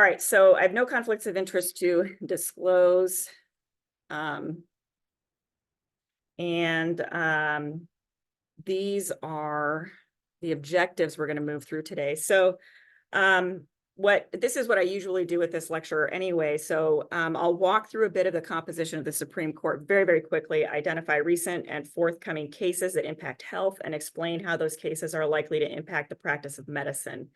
All right, so I have no conflicts of interest to disclose. These are the objectives we're going to move through today. So this is what I usually do with this lecture anyway. So I'll walk through a bit of the composition of the Supreme Court very, very quickly, identify recent and forthcoming cases that impact health, and explain how those cases are likely to impact the practice of medicine.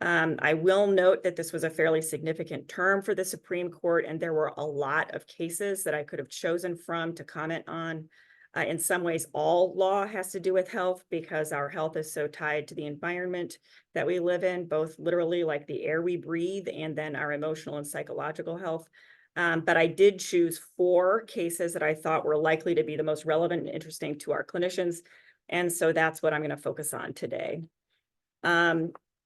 I will note that this was a fairly significant term for the Supreme Court, and there were a lot of cases that I could have chosen from to comment on. In some ways, all law has to do with health because our health is so tied to the environment that we live in, both literally like the air we breathe and then our emotional and psychological health. But I did choose 4 cases that I thought were likely to be the most relevant and interesting to our clinicians. And so that's what I'm going to focus on today.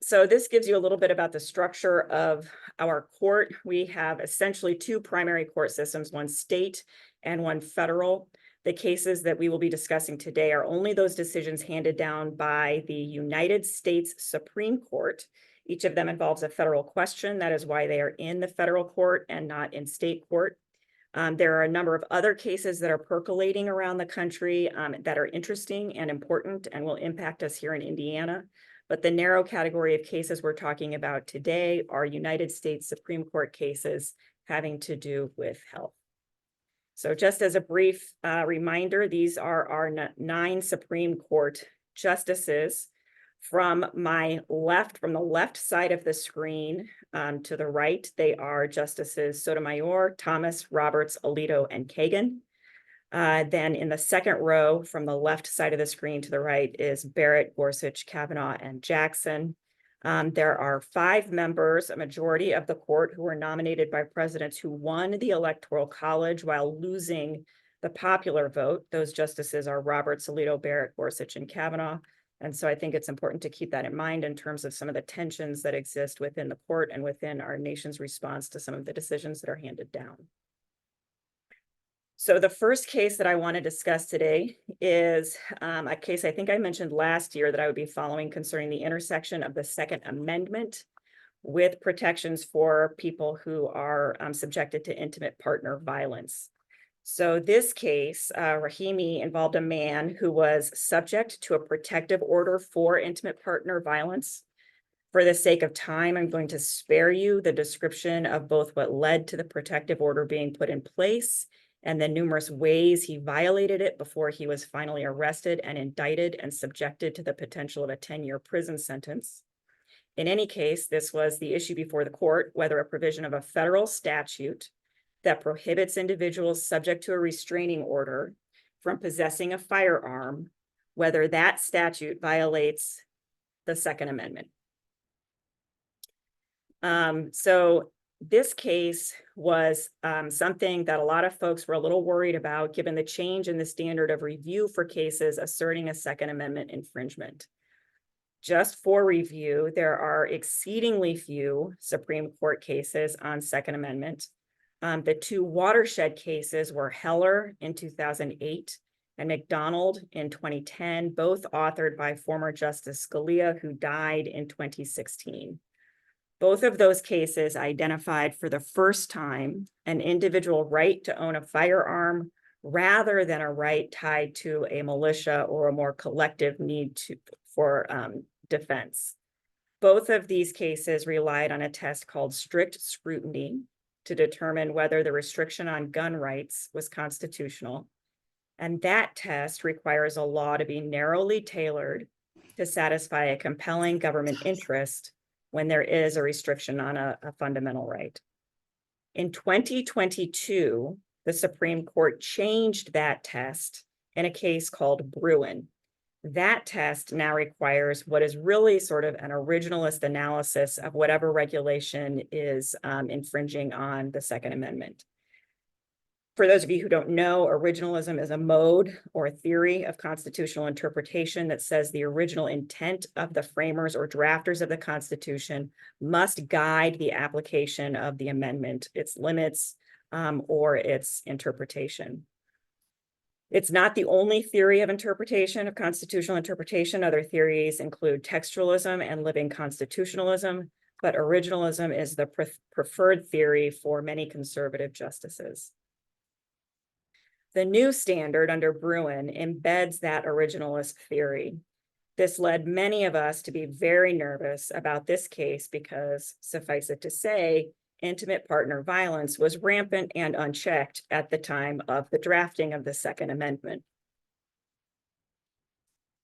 So this gives you a little bit about the structure of our court. We have essentially 2 primary court systems, one state and one federal. The cases that we will be discussing today are only those decisions handed down by the United States Supreme Court. Each of them involves a federal question. That is why they are in the federal court and not in state court. There are a number of other cases that are percolating around the country that are interesting and important and will impact us here in Indiana. But the narrow category of cases we're talking about today are United States Supreme Court cases having to do with health. So just as a brief reminder, these are our 9 Supreme Court justices. From my left, from the left side of the screen to the right, they are Justices Sotomayor, Thomas, Roberts, Alito, and Kagan. Then in the second row from the left side of the screen to the right is Barrett, Gorsuch, Kavanaugh, and Jackson. There are 5 members, a majority of the court, who were nominated by presidents who won the Electoral College while losing the popular vote. Those justices are Roberts, Alito, Barrett, Gorsuch, and Kavanaugh. And so I think it's important to keep that in mind in terms of some of the tensions that exist within the court and within our nation's response to some of the decisions that are handed down. So the first case that I want to discuss today is a case I think I mentioned last year that I would be following concerning the intersection of the Second Amendment with protections for people who are subjected to intimate partner violence. So this case, Rahimi, involved a man who was subject to a protective order for intimate partner violence. For the sake of time, I'm going to spare you the description of both what led to the protective order being put in place and the numerous ways he violated it before he was finally arrested and indicted and subjected to the potential of a 10-year prison sentence. In any case, this was the issue before the court, whether a provision of a federal statute that prohibits individuals subject to a restraining order from possessing a firearm, whether that statute violates the Second Amendment. So this case was something that a lot of folks were a little worried about, given the change in the standard of review for cases asserting a Second Amendment infringement. Just for review, there are exceedingly few Supreme Court cases on Second Amendment. The 2 watershed cases were Heller in 2008 and McDonald in 2010, both authored by former Justice Scalia, who died in 2016. Both of those cases identified for the first time an individual right to own a firearm rather than a right tied to a militia or a more collective need for defense. Both of these cases relied on a test called strict scrutiny to determine whether the restriction on gun rights was constitutional. And that test requires a law to be narrowly tailored to satisfy a compelling government interest when there is a restriction on a fundamental right. In 2022, the Supreme Court changed that test in a case called Bruin. That test now requires what is really sort of an originalist analysis of whatever regulation is infringing on the Second Amendment. For those of you who don't know, originalism is a mode or a theory of constitutional interpretation that says the original intent of the framers or drafters of the Constitution must guide the application of the amendment, its limits, or its interpretation. It's not the only theory of interpretation, of constitutional interpretation. Other theories include textualism and living constitutionalism. but originalism is the preferred theory for many conservative justices. The new standard under Bruin embeds that originalist theory. This led many of us to be very nervous about this case because, suffice it to say, intimate partner violence was rampant and unchecked at the time of the drafting of the Second Amendment.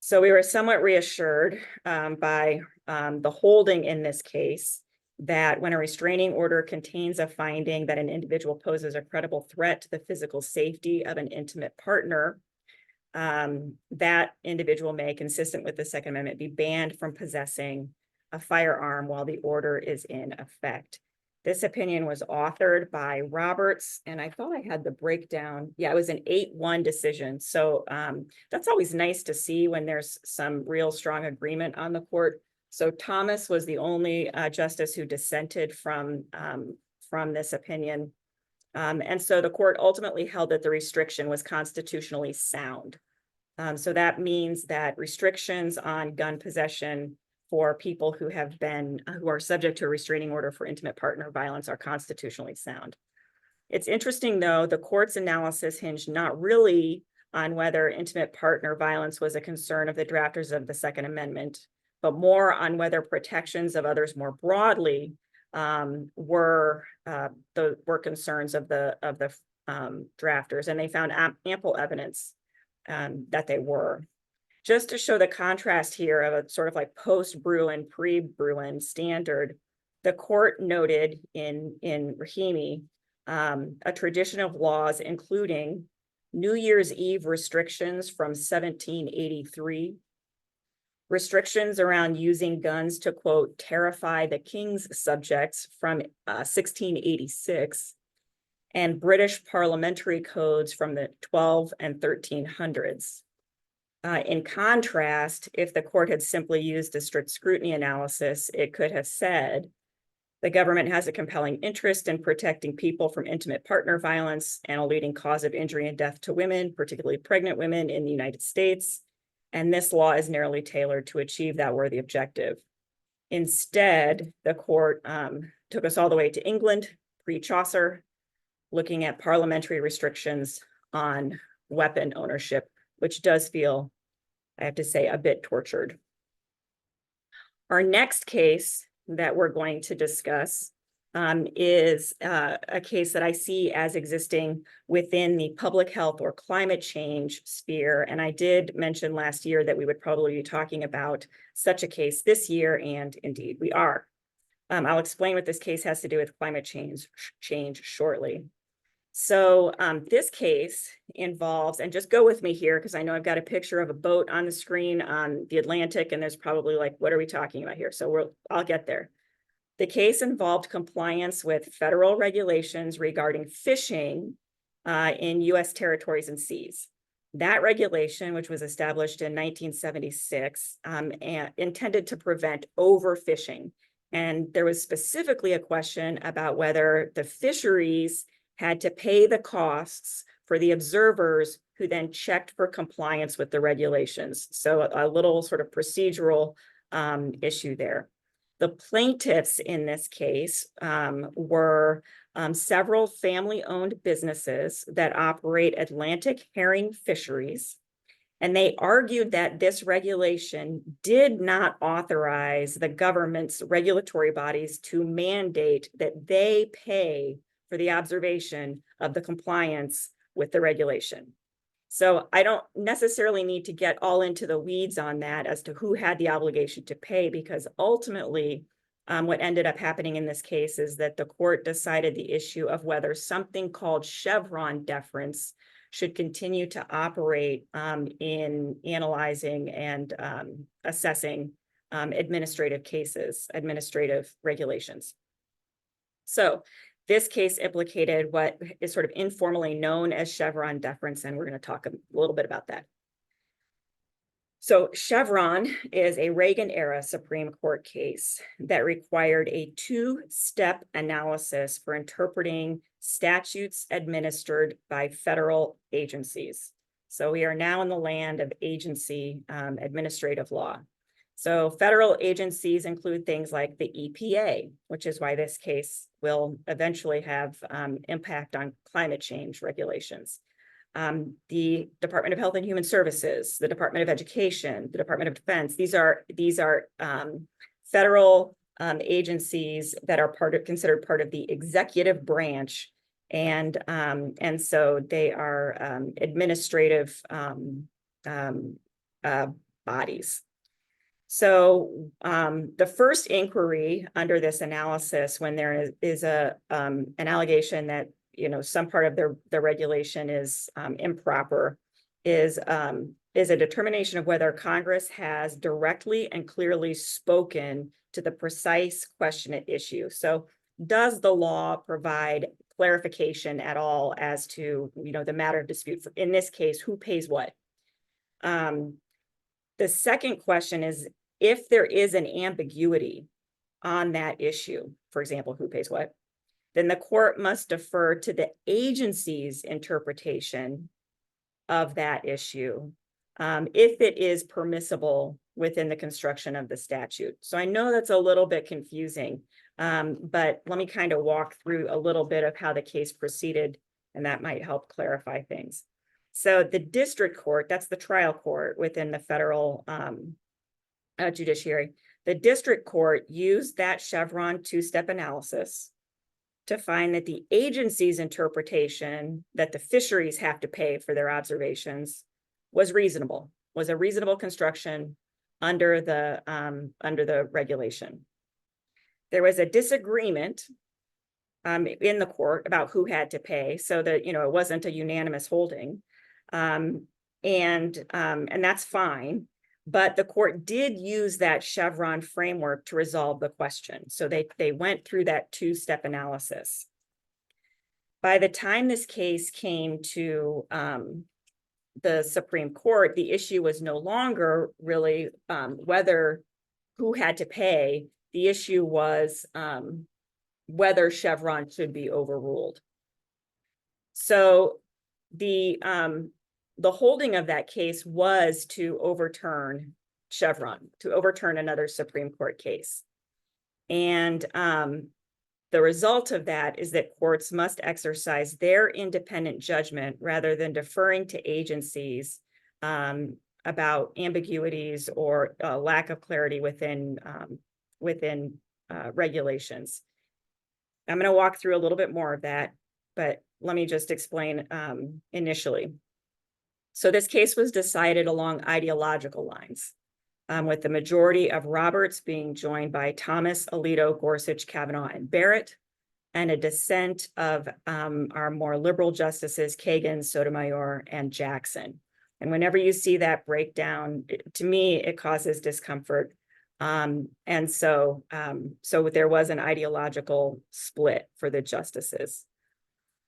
So we were somewhat reassured by the holding in this case that when a restraining order contains a finding that an individual poses a credible threat to the physical safety of an intimate partner, that individual may, consistent with the Second Amendment, be banned from possessing a firearm while the order is in effect. This opinion was authored by Roberts, and I thought I had the breakdown. Yeah, it was an 8-1 decision. So that's always nice to see when there's some real strong agreement on the court. So Thomas was the only justice who dissented from this opinion. And so the court ultimately held that the restriction was constitutionally sound. So that means that restrictions on gun possession for people who are subject to a restraining order for intimate partner violence are constitutionally sound. It's interesting, though, the court's analysis hinged not really on whether intimate partner violence was a concern of the drafters of the Second Amendment, but more on whether protections of others more broadly were concerns of the drafters, and they found ample evidence that they were. Just to show the contrast here of a sort of like post-Bruin, pre-Bruin standard, the court noted in Rahimi a tradition of laws including New Year's Eve restrictions from 1783, restrictions around using guns to, quote, terrify the king's subjects from 1686, and British parliamentary codes from the 12 and 1300s. In contrast, if the court had simply used a strict scrutiny analysis, it could have said, the government has a compelling interest in protecting people from intimate partner violence and a leading cause of injury and death to women, particularly pregnant women in the United States, and this law is narrowly tailored to achieve that worthy objective. Instead, the court took us all the way to England, pre-Chaucer, looking at parliamentary restrictions on weapon ownership, which does feel, I have to say, a bit tortured. Our next case that we're going to discuss is a case that I see as existing within the public health or climate change sphere. And I did mention last year that we would probably be talking about such a case this year, and indeed we are. I'll explain what this case has to do with climate change shortly. So this case involves, and just go with me here because I know I've got a picture of a boat on the screen on the Atlantic, and there's probably like, what are we talking about here? So I'll get there. The case involved compliance with federal regulations regarding fishing in U.S. territories and seas. That regulation, which was established in 1976, intended to prevent overfishing. And there was specifically a question about whether the fisheries had to pay the costs for the observers who then checked for compliance with the regulations. So a little sort of procedural issue there. The plaintiffs in this case were several family-owned businesses that operate Atlantic herring fisheries. And they argued that this regulation did not authorize the government's regulatory bodies to mandate that they pay for the observation of the compliance with the regulation. So I don't necessarily need to get all into the weeds on that as to who had the obligation to pay, because ultimately what ended up happening in this case is that the court decided the issue of whether something called Chevron deference should continue to operate in analyzing and assessing administrative cases, administrative regulations. So this case implicated what is sort of informally known as Chevron deference, and we're going to talk a little bit about that. So Chevron is a Reagan-era Supreme Court case that required a two-step analysis for interpreting statutes administered by federal agencies. So we are now in the land of agency administrative law. So federal agencies include things like the EPA, which is why this case will eventually have impact on climate change regulations. The Department of Health and Human Services, the Department of Education, the Department of Defense. These are federal agencies that are considered part of the executive branch, and so they are administrative bodies. So the first inquiry under this analysis, when there is an allegation that some part of the regulation is improper, is a determination of whether Congress has directly and clearly spoken to the precise question at issue. So does the law provide clarification at all as to the matter of dispute? In this case, who pays what? The second question is, if there is an ambiguity on that issue, for example, who pays what, then the court must defer to the agency's interpretation of that issue, if it is permissible within the construction of the statute. So I know that's a little bit confusing, but let me kind of walk through a little bit of how the case proceeded, and that might help clarify things. So the district court, that's the trial court within the federal judiciary, the district court used that Chevron two-step analysis to find that the agency's interpretation that the fisheries have to pay for their observations was reasonable, was a reasonable construction under the regulation. There was a disagreement in the court about who had to pay, so that it wasn't a unanimous holding, and that's fine. But the court did use that Chevron framework to resolve the question. So they went through that two-step analysis. By the time this case came to the Supreme Court, the issue was no longer really who had to pay. The issue was whether Chevron should be overruled. So the holding of that case was to overturn Chevron, to overturn another Supreme Court case. And the result of that is that courts must exercise their independent judgment rather than deferring to agencies about ambiguities or lack of clarity within regulations. I'm going to walk through a little bit more of that, but let me just explain initially. So this case was decided along ideological lines, with the majority of Roberts being joined by Thomas, Alito, Gorsuch, Kavanaugh, and Barrett, and a dissent of our more liberal justices, Kagan, Sotomayor, and Jackson. And whenever you see that breakdown, to me, it causes discomfort. And so there was an ideological split for the justices.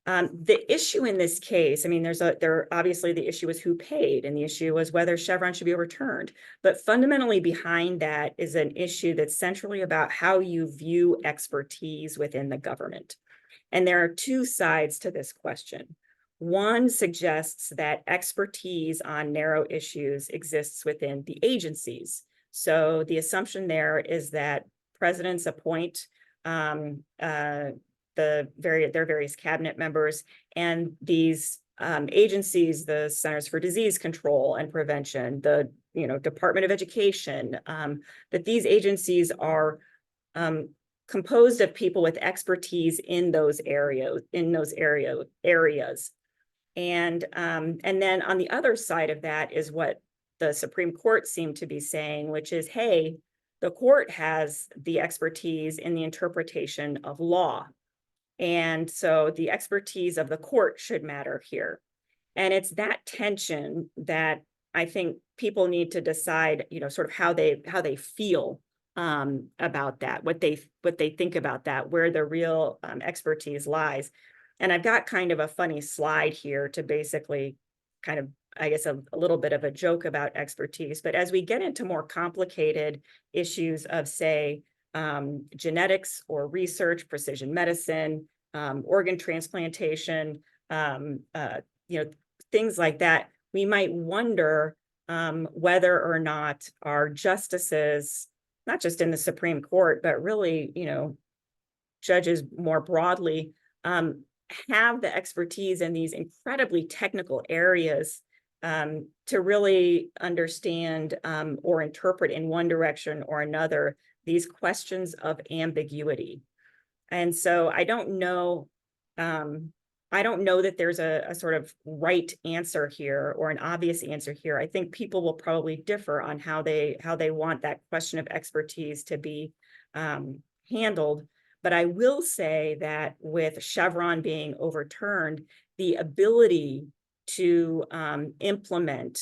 The issue in this case, I mean, obviously the issue was who paid, and the issue was whether Chevron should be overturned. But fundamentally behind that is an issue that's centrally about how you view expertise within the government. And there are two sides to this question. One suggests that expertise on narrow issues exists within the agencies. So the assumption there is that presidents appoint their various cabinet members, and these agencies, the Centers for Disease Control and Prevention, the Department of Education, that these agencies are composed of people with expertise in those areas. And then on the other side of that is what the Supreme Court seemed to be saying, which is, hey, the court has the expertise in the interpretation of law. And so the expertise of the court should matter here. And it's that tension that I think people need to decide, sort of how they feel about that, what they think about that, where the real expertise lies. And I've got kind of a funny slide here to basically kind of, I guess, a little bit of a joke about expertise. But as we get into more complicated issues of, say, genetics or research, precision medicine, organ transplantation, things like that, we might wonder whether or not our justices, not just in the Supreme Court, but really, judges more broadly, have the expertise in these incredibly technical areas to really understand or interpret in one direction or another these questions of ambiguity. And so I don't know that there's a sort of right answer here or an obvious answer here. I think people will probably differ on how they want that question of expertise to be handled. But I will say that with Chevron being overturned, the ability to implement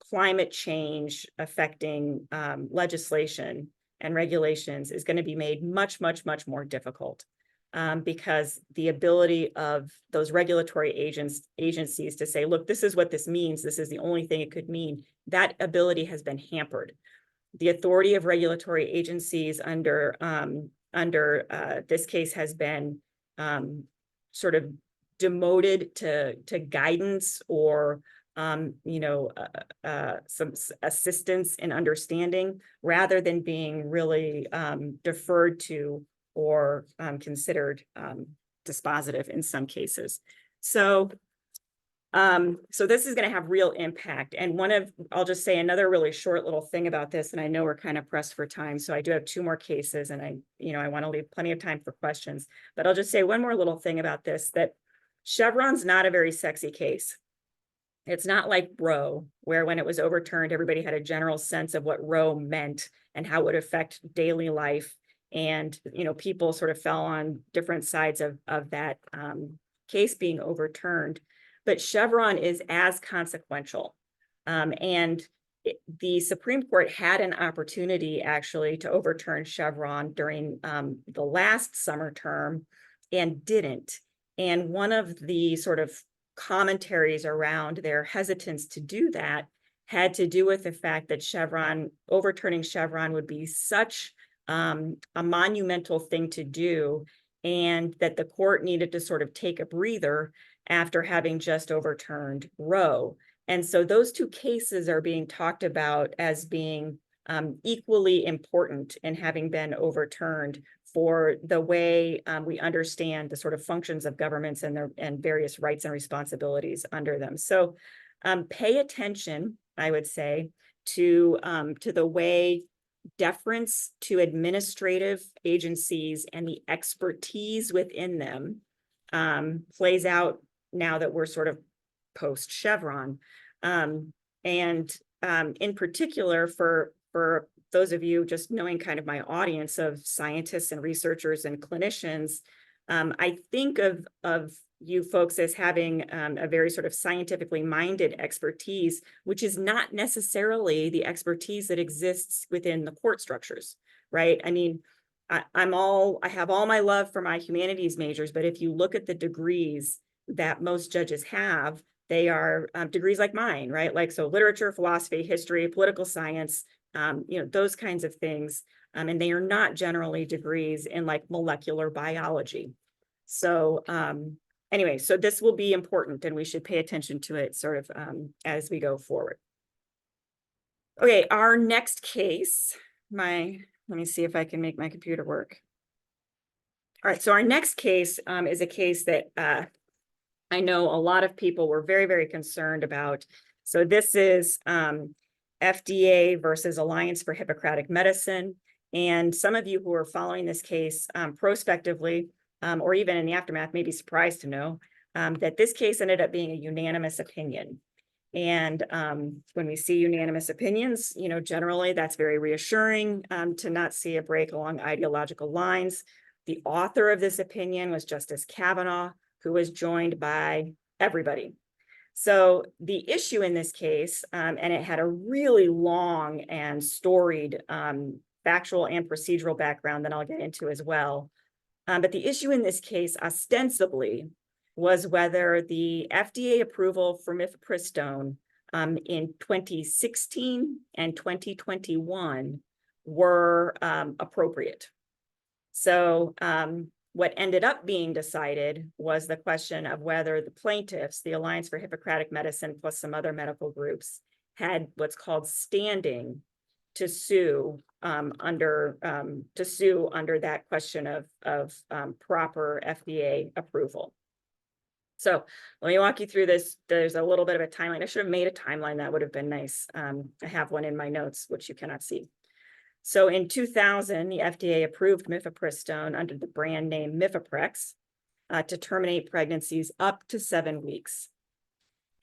climate change affecting legislation and regulations is going to be made much, much, much more difficult because the ability of those regulatory agencies to say, look, this is what this means, this is the only thing it could mean, that ability has been hampered. The authority of regulatory agencies under this case has been sort of demoted to guidance or some assistance in understanding rather than being really deferred to or considered dispositive in some cases. So this is going to have real impact. And I'll just say another really short little thing about this, and I know we're kind of pressed for time, so I do have 2 more cases, and I want to leave plenty of time for questions, but I'll just say one more little thing about this, that Chevron's not a very sexy case. It's not like Roe, where when it was overturned, everybody had a general sense of what Roe meant and how it would affect daily life. And, people sort of fell on different sides of that case being overturned. But Chevron is as consequential. The Supreme Court had an opportunity actually to overturn Chevron during the last summer term and didn't. And one of the sort of commentaries around their hesitance to do that had to do with the fact that overturning Chevron would be such a monumental thing to do, and that the court needed to sort of take a breather after having just overturned Roe. And so those 2 cases are being talked about as being equally important in having been overturned for the way we understand the sort of functions of governments and various rights and responsibilities under them. So pay attention, I would say, to the way deference to administrative agencies and the expertise within them plays out now that we're sort of post Chevron. In particular, for those of you just knowing kind of my audience of scientists and researchers and clinicians, I think of you folks as having a very sort of scientifically minded expertise, which is not necessarily the expertise that exists within the court structures, right? I mean, I have all my love for my humanities majors, but if you look at the degrees that most judges have, they are degrees like mine, right? Like, so literature, philosophy, history, political science, those kinds of things. And they are not generally degrees in like molecular biology. So anyway, so this will be important and we should pay attention to it sort of as we go forward. Okay, our next case, let me see if I can make my computer work. All right, so our next case is a case that I know a lot of people were very, very concerned about. So this is FDA versus Alliance for Hippocratic Medicine. And some of you who are following this case prospectively, or even in the aftermath, may be surprised to know that this case ended up being a unanimous opinion. And when we see unanimous opinions, generally that's very reassuring to not see a break along ideological lines. The author of this opinion was Justice Kavanaugh, who was joined by everybody. So the issue in this case, and it had a really long and storied factual and procedural background that I'll get into as well. But the issue in this case ostensibly was whether the FDA approval for mifepristone in 2016 and 2021 were appropriate. So what ended up being decided was the question of whether the plaintiffs, the Alliance for Hippocratic Medicine plus some other medical groups, had what's called standing to sue under that question of proper FDA approval. So let me walk you through this. There's a little bit of a timeline. I should have made a timeline. That would have been nice. I have one in my notes, which you cannot see. So in 2000, the FDA approved mifepristone under the brand name Mifeprex to terminate pregnancies up to 7 weeks.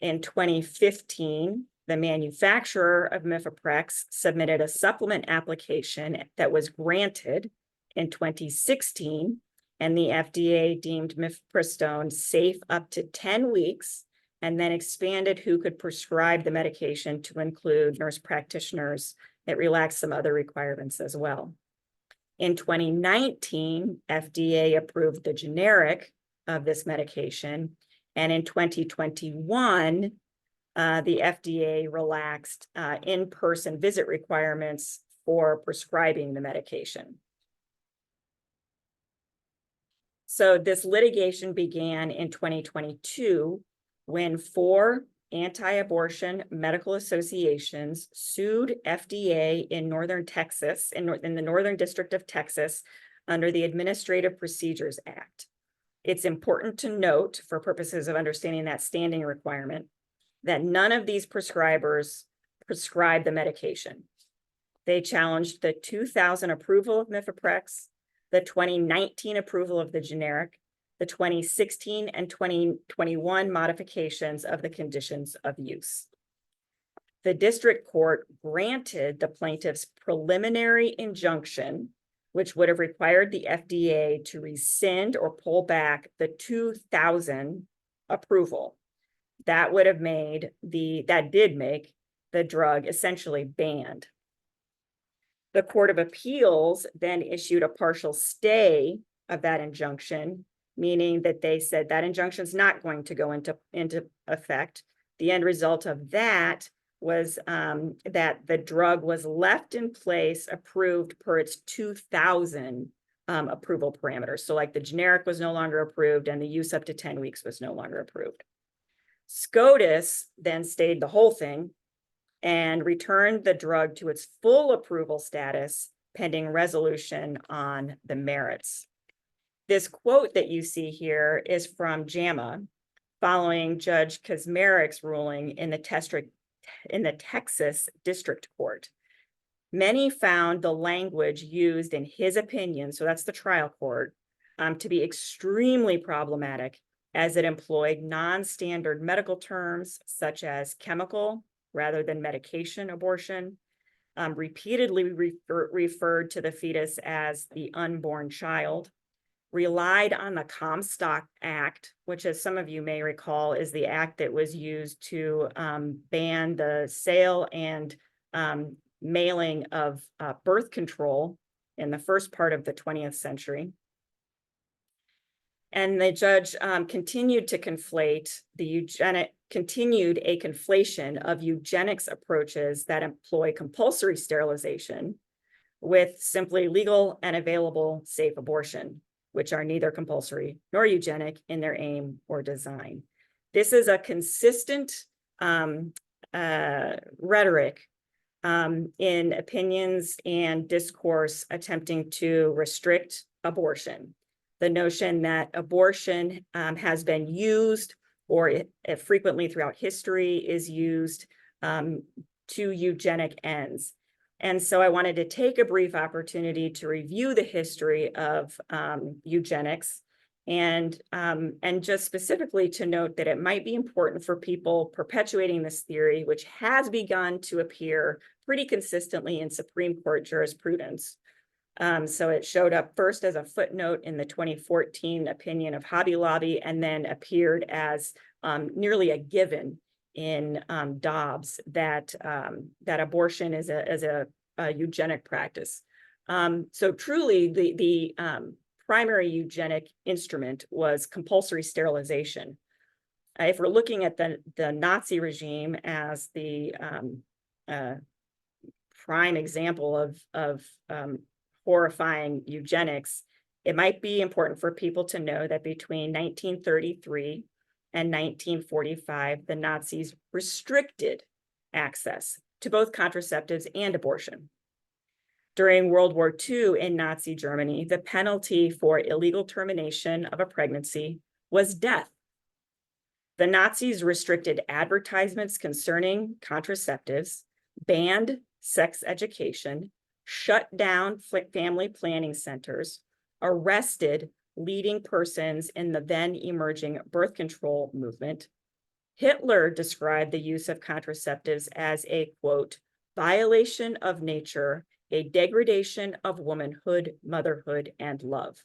In 2015, the manufacturer of Mifeprex submitted a supplement application that was granted in 2016, and the FDA deemed mifepristone safe up to 10 weeks, and then expanded who could prescribe the medication to include nurse practitioners. It relaxed some other requirements as well. In 2019, FDA approved the generic of this medication, and in 2021, the FDA relaxed in-person visit requirements for prescribing the medication. So this litigation began in 2022 when 4 anti-abortion medical associations sued FDA in northern Texas, in the Northern District of Texas, under the Administrative Procedures Act. It's important to note, for purposes of understanding that standing requirement, that none of these prescribers prescribed the medication. They challenged the 2000 approval of Mifeprex, the 2019 approval of the generic, the 2016 and 2021 modifications of the conditions of use. The district court granted the plaintiff's preliminary injunction, which would have required the FDA to rescind or pull back the 2000 approval. That did make the drug essentially banned. The Court of Appeals then issued a partial stay of that injunction, meaning that they said that injunction is not going to go into effect. The end result of that was that the drug was left in place, approved per its 2000 approval parameters. So like the generic was no longer approved and the use up to 10 weeks was no longer approved. SCOTUS then stayed the whole thing and returned the drug to its full approval status pending resolution on the merits. This quote that you see here is from JAMA, following Judge Kaczmarek's ruling in the Texas District Court. Many found the language used in his opinion, so that's the trial court, to be extremely problematic, as it employed non-standard medical terms such as chemical rather than medication abortion, repeatedly referred to the fetus as the unborn child, relied on the Comstock Act, which, as some of you may recall, is the act that was used to ban the sale and mailing of birth control in the first part of the 20th century. And the judge continued a conflation of eugenics approaches that employ compulsory sterilization with simply legal and available safe abortion, which are neither compulsory nor eugenic in their aim or design. This is a consistent rhetoric in opinions and discourse attempting to restrict abortion. The notion that abortion has been used, or it frequently throughout history is used to eugenic ends. And so I wanted to take a brief opportunity to review the history of eugenics and just specifically to note that it might be important for people perpetuating this theory, which has begun to appear pretty consistently in Supreme Court jurisprudence. So it showed up first as a footnote in the 2014 opinion of Hobby Lobby, and then appeared as nearly a given in Dobbs that abortion is a eugenic practice. So truly, the primary eugenic instrument was compulsory sterilization. If we're looking at the Nazi regime as the prime example of horrifying eugenics, it might be important for people to know that between 1933 and 1945, the Nazis restricted access to both contraceptives and abortion. During World War II in Nazi Germany, the penalty for illegal termination of a pregnancy was death. The Nazis restricted advertisements concerning contraceptives, banned sex education, shut down family planning centers, arrested leading persons in the then emerging birth control movement. Hitler described the use of contraceptives as a, quote, violation of nature, a degradation of womanhood, motherhood, and love.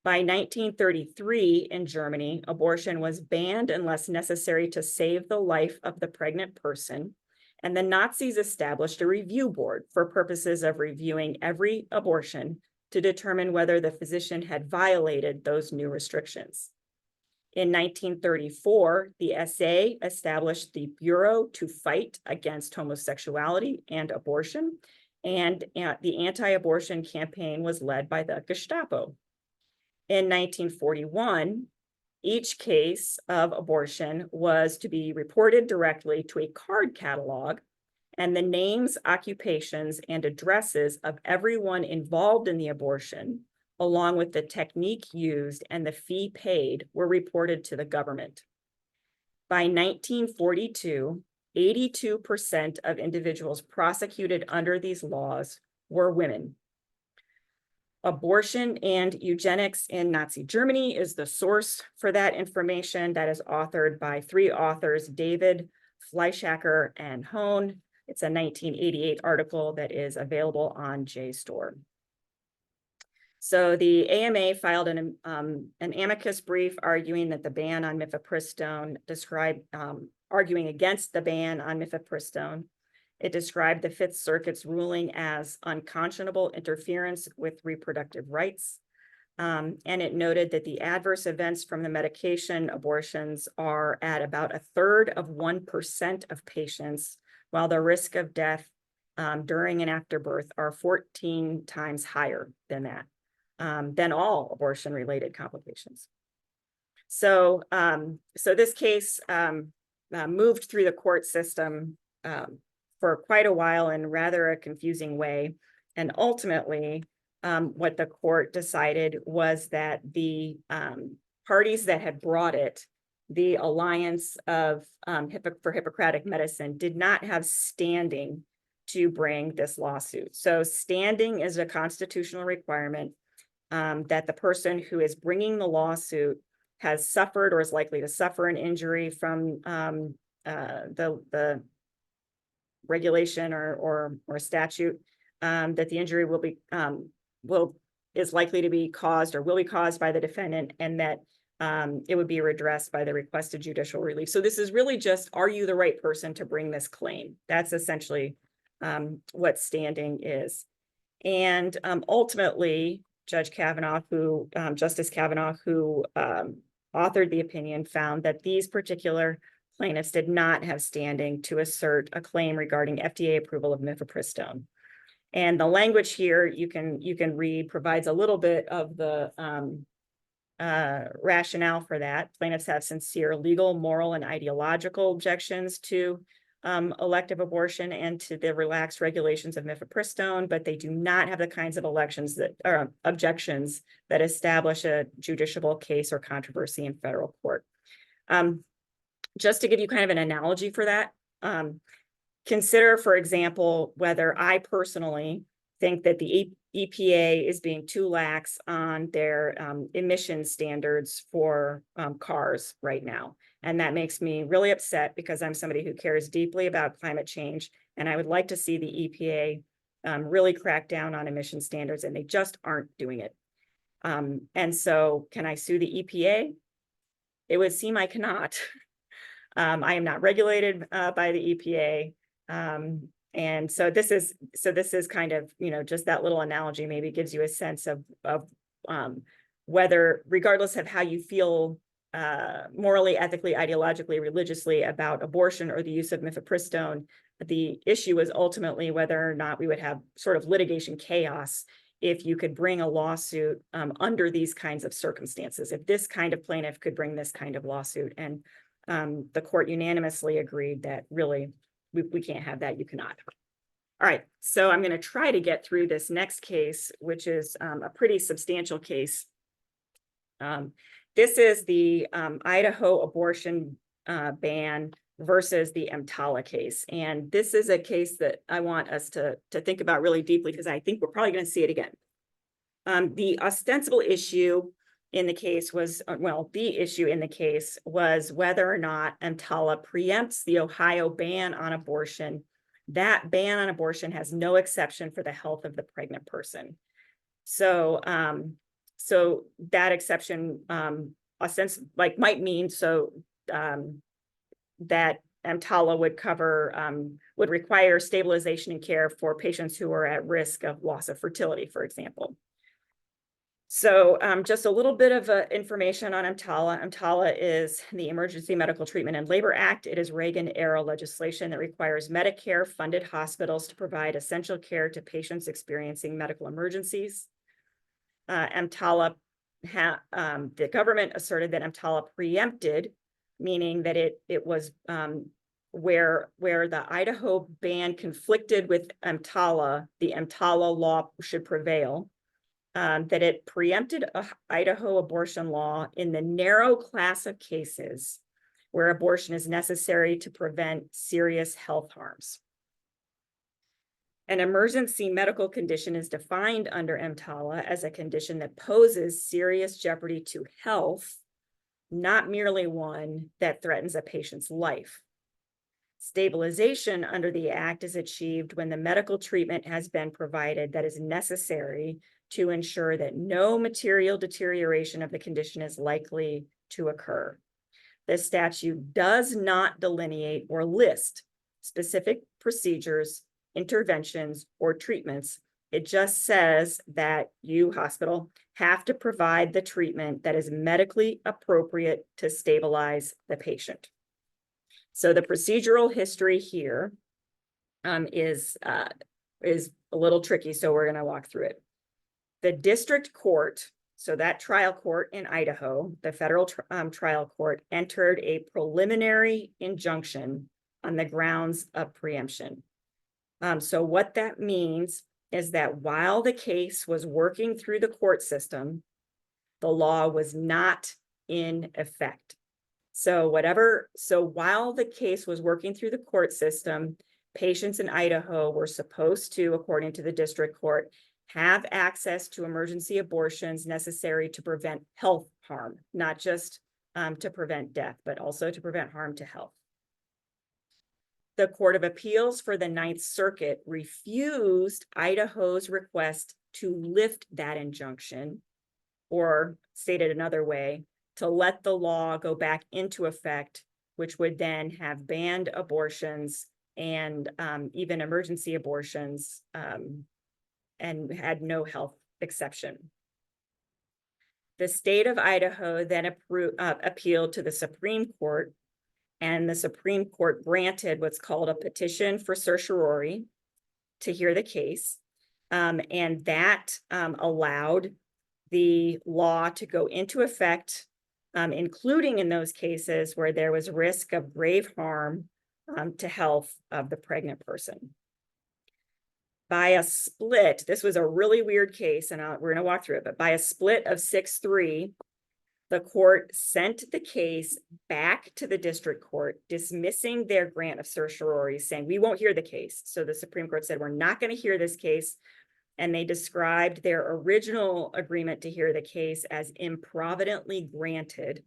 By 1933 in Germany, abortion was banned unless necessary to save the life of the pregnant person, and the Nazis established a review board for purposes of reviewing every abortion to determine whether the physician had violated those new restrictions. In 1934, the SA established the Bureau to Fight Against Homosexuality and Abortion, and the anti-abortion campaign was led by the Gestapo. In 1941, each case of abortion was to be reported directly to a card catalog, and the names, occupations, and addresses of everyone involved in the abortion, along with the technique used and the fee paid, were reported to the government. By 1942, 82% of individuals prosecuted under these laws were women. Abortion and Eugenics in Nazi Germany is the source for that information that is authored by 3 authors, David, Fleischacker, and Hone. It's a 1988 article that is available on JSTOR. So the AMA filed an amicus brief arguing that the ban on mifepristone arguing against the ban on mifepristone. It described the Fifth Circuit's ruling as unconscionable interference with reproductive rights. And it noted that the adverse events from the medication abortions are at about 1/3 of patients, while the risk of death during and after birth are 14 times higher than that, than all abortion-related complications. So, so this case moved through the court system for quite a while in rather a confusing way. And ultimately, what the court decided was that the parties that had brought it, the Alliance of for Hippocratic Medicine, did not have standing to bring this lawsuit. So standing is a constitutional requirement that the person who is bringing the lawsuit has suffered or is likely to suffer an injury from the regulation or statute, that the injury is likely to be caused or will be caused by the defendant, and that it would be redressed by the requested judicial relief. So this is really just, are you the right person to bring this claim? That's essentially what standing is. And ultimately, Justice Kavanaugh, who authored the opinion, found that these particular plaintiffs did not have standing to assert a claim regarding FDA approval of mifepristone. And the language here you can read provides a little bit of the rationale for that. Plaintiffs have sincere legal, moral, and ideological objections to elective abortion and to the relaxed regulations of mifepristone, but they do not have the kinds of objections that establish a judiciable case or controversy in federal court. Just to give you kind of an analogy for that, consider, for example, whether I personally think that the EPA is being too lax on their emission standards for cars right now. And that makes me really upset because I'm somebody who cares deeply about climate change, and I would like to see the EPA really crack down on emission standards, and they just aren't doing it. And so can I sue the EPA? It would seem I cannot. I am not regulated by the EPA. And so this is kind of, just that little analogy maybe gives you a sense of whether, regardless of how you feel morally, ethically, ideologically, religiously about abortion or the use of mifepristone, the issue is ultimately whether or not we would have sort of litigation chaos if you could bring a lawsuit under these kinds of circumstances, if this kind of plaintiff could bring this kind of lawsuit. And the court unanimously agreed that really we can't have that, you cannot. All right, so I'm going to try to get through this next case, which is a pretty substantial case. This is the Idaho abortion ban versus the EMTALA case. And this is a case that I want us to think about really deeply, because I think we're probably going to see it again. The ostensible issue in the case was, well, the issue in the case was whether or not EMTALA preempts the Ohio ban on abortion. That ban on abortion has no exception for the health of the pregnant person. So, so that exception, might mean that EMTALA would cover, would require stabilization and care for patients who are at risk of loss of fertility, for example. So just a little bit of information on EMTALA. EMTALA is the Emergency Medical Treatment and Labor Act. It is Reagan-era legislation that requires Medicare-funded hospitals to provide essential care to patients experiencing medical emergencies. EMTALA, the government asserted that EMTALA preempted, meaning that it was where the Idaho ban conflicted with EMTALA, the EMTALA law should prevail. That it preempted Idaho abortion law in the narrow class of cases where abortion is necessary to prevent serious health harms. An emergency medical condition is defined under EMTALA as a condition that poses serious jeopardy to health, not merely one that threatens a patient's life. Stabilization under the Act is achieved when the medical treatment has been provided that is necessary to ensure that no material deterioration of the condition is likely to occur. The statute does not delineate or list specific procedures, interventions, or treatments. It just says that you, hospital, have to provide the treatment that is medically appropriate to stabilize the patient. So the procedural history here is a little tricky, so we're going to walk through it. The district court, so that trial court in Idaho, the federal trial court, entered a preliminary injunction on the grounds of preemption. So what that means is that while the case was working through the court system, the law was not in effect. So while the case was working through the court system, patients in Idaho were supposed to, according to the district court, have access to emergency abortions necessary to prevent health harm, not just to prevent death, but also to prevent harm to health. The Court of Appeals for the Ninth Circuit refused Idaho's request to lift that injunction, or stated another way, to let the law go back into effect, which would then have banned abortions and even emergency abortions, and had no health exception. The state of Idaho then appealed to the Supreme Court, and the Supreme Court granted what's called a petition for certiorari to hear the case, and that allowed the law to go into effect, including in those cases where there was risk of grave harm to health of the pregnant person. By a split, this was a really weird case, and we're going to walk through it, but by a split of 6-3, the court sent the case back to the district court, dismissing their grant of certiorari, saying, we won't hear the case. So the Supreme Court said, we're not going to hear this case. And they described their original agreement to hear the case as improvidently granted.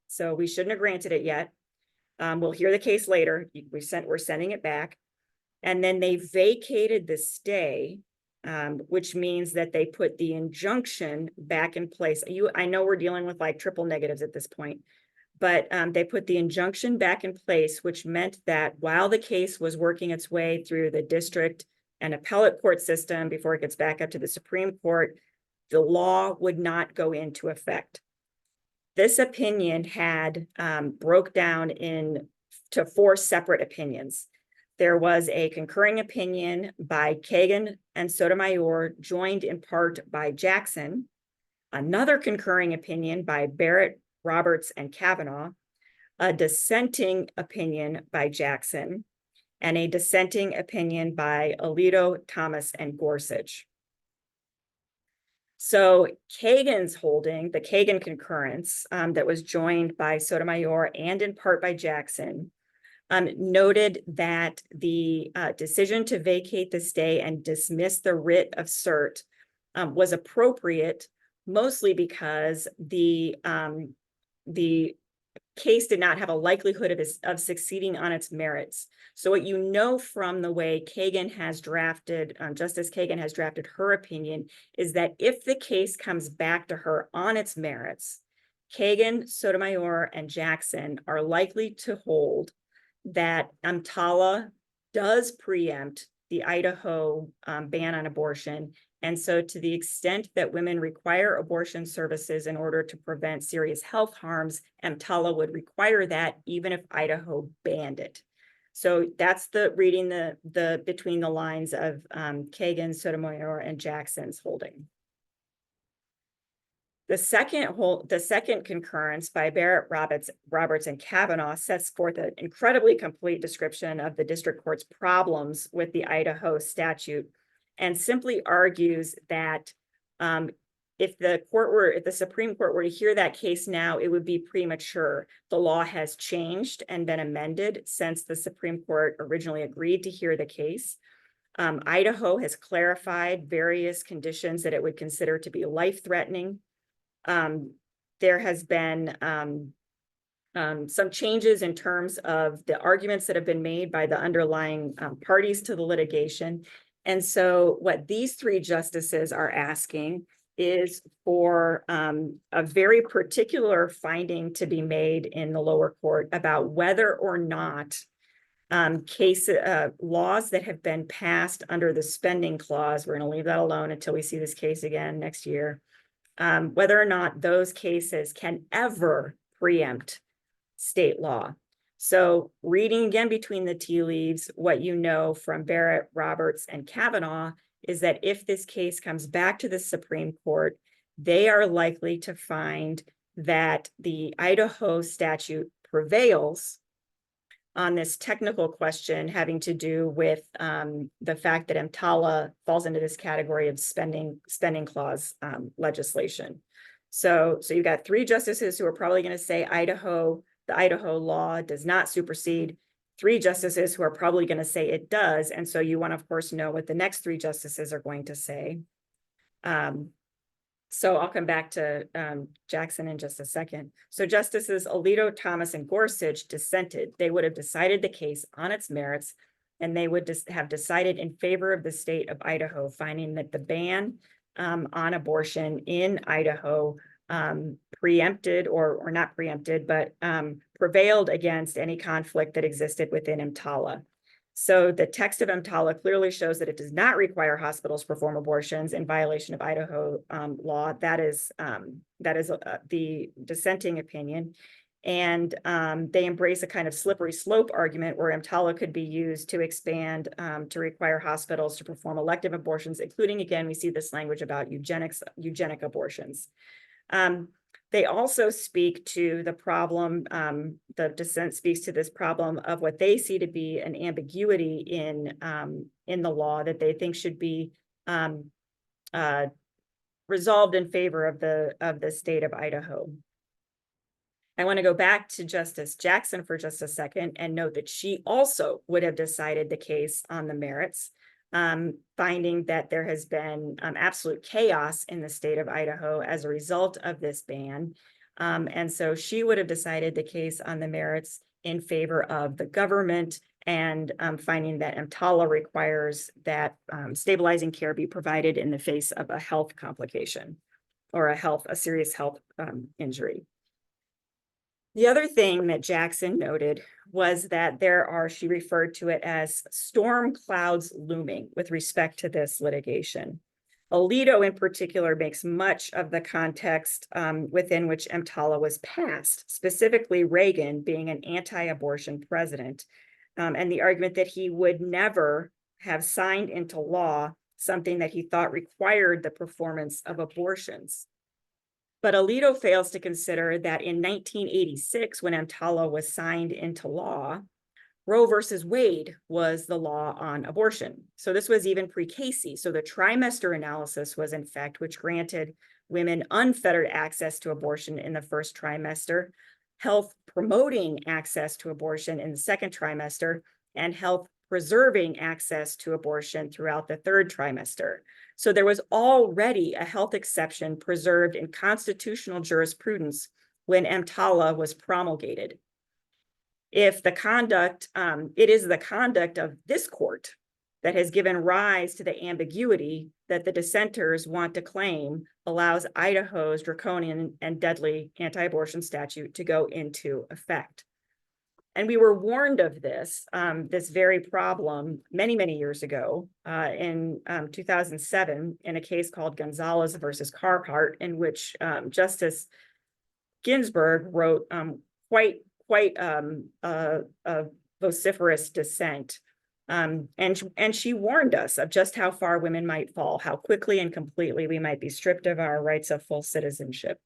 So we shouldn't have granted it yet. We'll hear the case later. We're sending it back. And then they vacated the stay, which means that they put the injunction back in place. I know we're dealing with like triple negatives at this point, but they put the injunction back in place, which meant that while the case was working its way through the district and appellate court system before it gets back up to the Supreme Court, the law would not go into effect. This opinion had broke down into 4 separate opinions. There was a concurring opinion by Kagan and Sotomayor, joined in part by Jackson, another concurring opinion by Barrett, Roberts, and Kavanaugh, a dissenting opinion by Jackson, and a dissenting opinion by Alito, Thomas, and Gorsuch. So Kagan's holding, the Kagan concurrence that was joined by Sotomayor and in part by Jackson, noted that the decision to vacate the stay and dismiss the writ of cert was appropriate, mostly because the case did not have a likelihood of succeeding on its merits. So what you know from the way Kagan has drafted, Justice Kagan has drafted her opinion, is that if the case comes back to her on its merits, Kagan, Sotomayor, and Jackson are likely to hold that EMTALA does preempt the Idaho ban on abortion. And so to the extent that women require abortion services in order to prevent serious health harms, EMTALA would require that even if Idaho banned it. So that's the reading the between the lines of Kagan, Sotomayor, and Jackson's holding. The second concurrence by Barrett, Roberts, and Kavanaugh sets forth an incredibly complete description of the district court's problems with the Idaho statute, and simply argues that if the Supreme Court were to hear that case now, it would be premature. The law has changed and been amended since the Supreme Court originally agreed to hear the case. Idaho has clarified various conditions that it would consider to be life-threatening. There has been some changes in terms of the arguments that have been made by the underlying parties to the litigation. And so what these three justices are asking is for a very particular finding to be made in the lower court about whether or not laws that have been passed under the spending clause, we're going to leave that alone until we see this case again next year, whether or not those cases can ever preempt state law. So reading again between the tea leaves, what you know from Barrett, Roberts, and Kavanaugh is that if this case comes back to the Supreme Court, they are likely to find that the Idaho statute prevails on this technical question having to do with the fact that EMTALA falls into this category of spending clause legislation. So you've got three justices who are probably going to say the Idaho law does not supersede, three justices who are probably going to say it does. And so you want to, of course, know what the next three justices are going to say. So I'll come back to Jackson in just a second. So Justices Alito, Thomas, and Gorsuch dissented. They would have decided the case on its merits, and they would have decided in favor of the state of Idaho, finding that the ban on abortion in Idaho preempted or not preempted, but prevailed against any conflict that existed within EMTALA. So the text of EMTALA clearly shows that it does not require hospitals to perform abortions in violation of Idaho law. That is the dissenting opinion. And they embrace a kind of slippery slope argument where EMTALA could be used to expand to require hospitals to perform elective abortions, including, again, we see this language about eugenic abortions. They also speak to the problem, the dissent speaks to this problem of what they see to be an ambiguity in the law that they think should be resolved in favor of the state of Idaho. I want to go back to Justice Jackson for just a second and note that she also would have decided the case on the merits, finding that there has been absolute chaos in the state of Idaho as a result of this ban. And so she would have decided the case on the merits in favor of the government and finding that EMTALA requires that stabilizing care be provided in the face of a health complication or a serious health injury. The other thing that Jackson noted was that she referred to it as storm clouds looming with respect to this litigation. Alito in particular makes much of the context within which EMTALA was passed, specifically Reagan being an anti-abortion president, and the argument that he would never have signed into law something that he thought required the performance of abortions. But Alito fails to consider that in 1986, when EMTALA was signed into law, Roe versus Wade was the law on abortion. So this was even pre-Casey. So the trimester analysis was in fact, which granted women unfettered access to abortion in the first trimester, health promoting access to abortion in the second trimester, and health preserving access to abortion throughout the third trimester. So there was already a health exception preserved in constitutional jurisprudence when EMTALA was promulgated. If the conduct, it is the conduct of this court that has given rise to the ambiguity that the dissenters want to claim allows Idaho's draconian and deadly anti-abortion statute to go into effect. And we were warned of this, this very problem many, many years ago in 2007 in a case called Gonzalez versus Carhart, in which Justice Ginsburg wrote quite a vociferous dissent. And she warned us of just how far women might fall, how quickly and completely we might be stripped of our rights of full citizenship.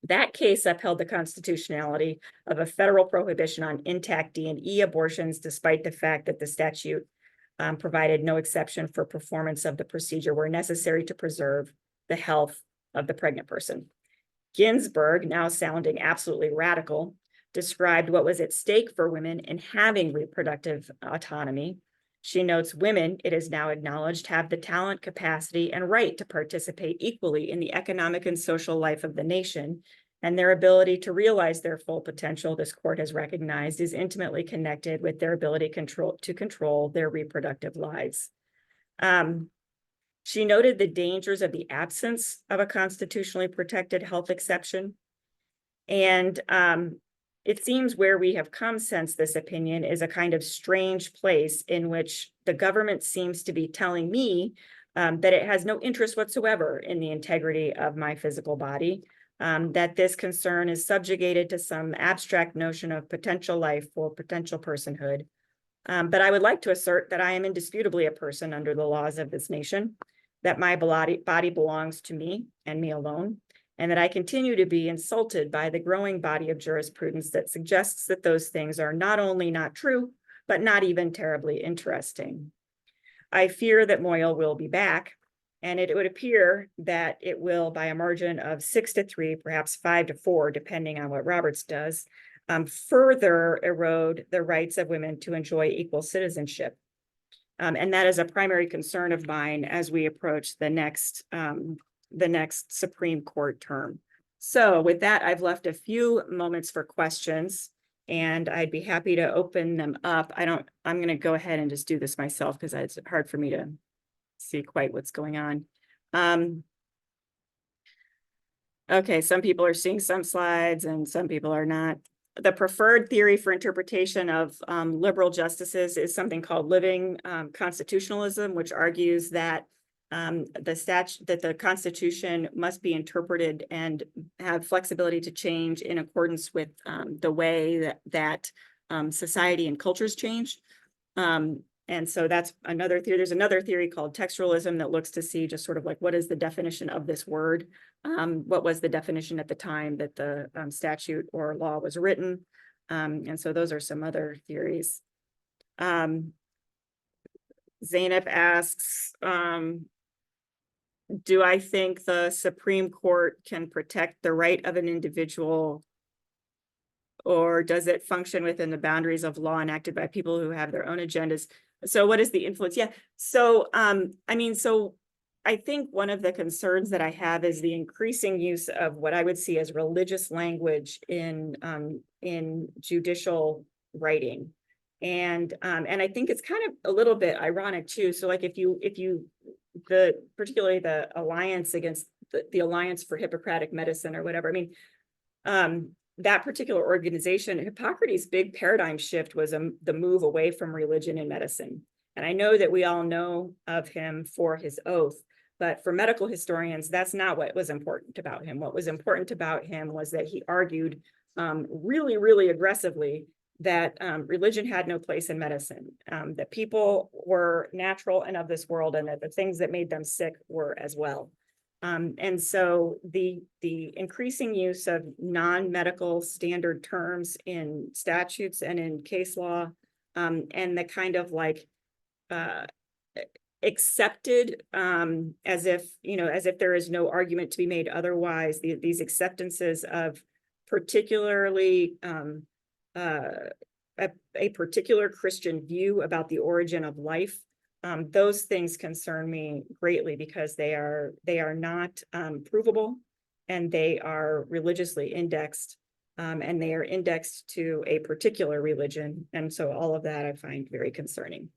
That case upheld the constitutionality of a federal prohibition on intact D&E abortions, despite the fact that the statute provided no exception for performance of the procedure where necessary to preserve the health of the pregnant person. Ginsburg, now sounding absolutely radical, described what was at stake for women in having reproductive autonomy. She notes women, it is now acknowledged, have the talent, capacity, and right to participate equally in the economic and social life of the nation, and their ability to realize their full potential, this court has recognized, is intimately connected with their ability to control their reproductive lives. She noted the dangers of the absence of a constitutionally protected health exception. And it seems where we have come since this opinion is a kind of strange place in which the government seems to be telling me that it has no interest whatsoever in the integrity of my physical body, that this concern is subjugated to some abstract notion of potential life or potential personhood. But I would like to assert that I am indisputably a person under the laws of this nation, that my body belongs to me and me alone, and that I continue to be insulted by the growing body of jurisprudence that suggests that those things are not only not true, but not even terribly interesting. I fear that Moyle will be back, and it would appear that it will, by a margin of 6-3, perhaps 5-4, depending on what Roberts does, further erode the rights of women to enjoy equal citizenship. And that is a primary concern of mine as we approach the next Supreme Court term. So with that, I've left a few moments for questions, and I'd be happy to open them up. I'm going to go ahead and just do this myself because it's hard for me to see quite what's going on. Okay, some people are seeing some slides and some people are not. The preferred theory for interpretation of liberal justices is something called living constitutionalism, which argues that the Constitution must be interpreted and have flexibility to change in accordance with the way that society and cultures change. And so that's another theory. There's another theory called textualism that looks to see just sort of like, what is the definition of this word? What was the definition at the time that the statute or law was written? And so those are some other theories. Zainab asks, do I think the Supreme Court can protect the right of an individual, or does it function within the boundaries of law enacted by people who have their own agendas? So what is the influence? Yeah. So, so I think one of the concerns that I have is the increasing use of what I would see as religious language in judicial writing. And I think it's kind of a little bit ironic too. So like particularly the alliance against the Alliance for Hippocratic Medicine or whatever, that particular organization, Hippocrates' big paradigm shift was the move away from religion and medicine. And I know that we all know of him for his oath, but for medical historians, that's not what was important about him. What was important about him was that he argued really, really aggressively that religion had no place in medicine, that people were natural and of this world, and that the things that made them sick were as well. And so the increasing use of non-medical standard terms in statutes and in case law and the kind of like accepted, as if, as if there is no argument to be made otherwise, these acceptances of particularly a particular Christian view about the origin of life. Those things concern me greatly because they are not provable, and they are religiously indexed, and they are indexed to a particular religion. And so all of that I find very concerning.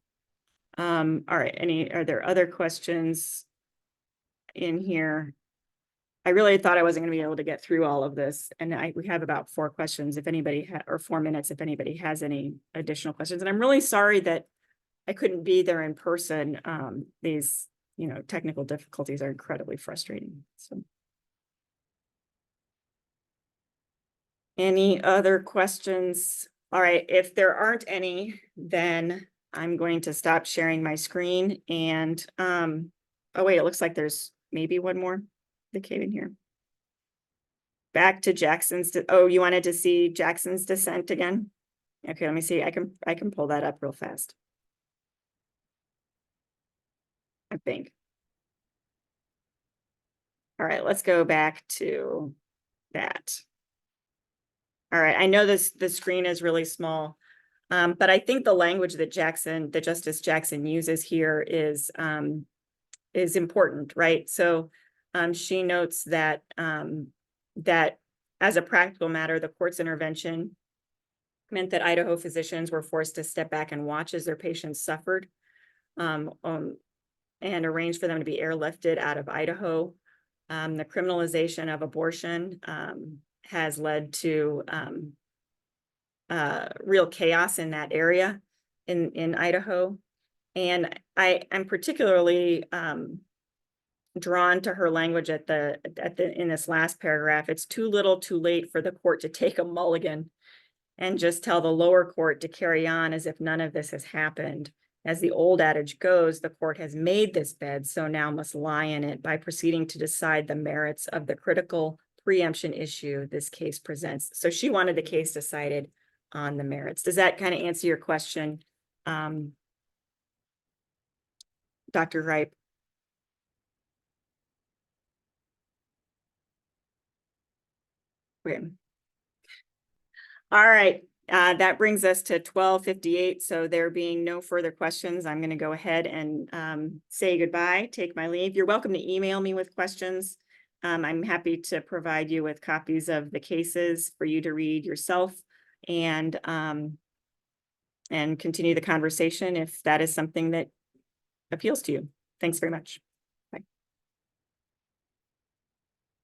All right, are there other questions in here? I really thought I wasn't going to be able to get through all of this, and we have about 4 questions if anybody or 4 minutes if anybody has any additional questions. And I'm really sorry that I couldn't be there in person. These, technical difficulties are incredibly frustrating. So, any other questions? All right, if there aren't any, then I'm going to stop sharing my screen. And oh wait, it looks like there's maybe one more that came in here. Back to Jackson's. Oh, you wanted to see Jackson's dissent again? Okay, let me see. I can pull that up real fast, I think. All right, let's go back to that. All right, I know the screen is really small, but I think the language that Justice Jackson uses here is important, right? So she notes that that as a practical matter, the court's intervention meant that Idaho physicians were forced to step back and watch as their patients suffered, and arrange for them to be airlifted out of Idaho. The criminalization of abortion has led to real chaos in that area in Idaho. And I'm particularly drawn to her language in this last paragraph. It's too little too late for the court to take a mulligan and just tell the lower court to carry on as if none of this has happened. As the old adage goes, the court has made this bed, so now must lie in it by proceeding to decide the merits of the critical preemption issue this case presents. So she wanted the case decided on the merits. Does that kind of answer your question, Dr. Ripe? Okay. All right, that brings us to 12:58. So there being no further questions, I'm going to go ahead and say goodbye, take my leave. You're welcome to email me with questions. I'm happy to provide you with copies of the cases for you to read yourself and continue the conversation if that is something that appeals to you. Thanks very much.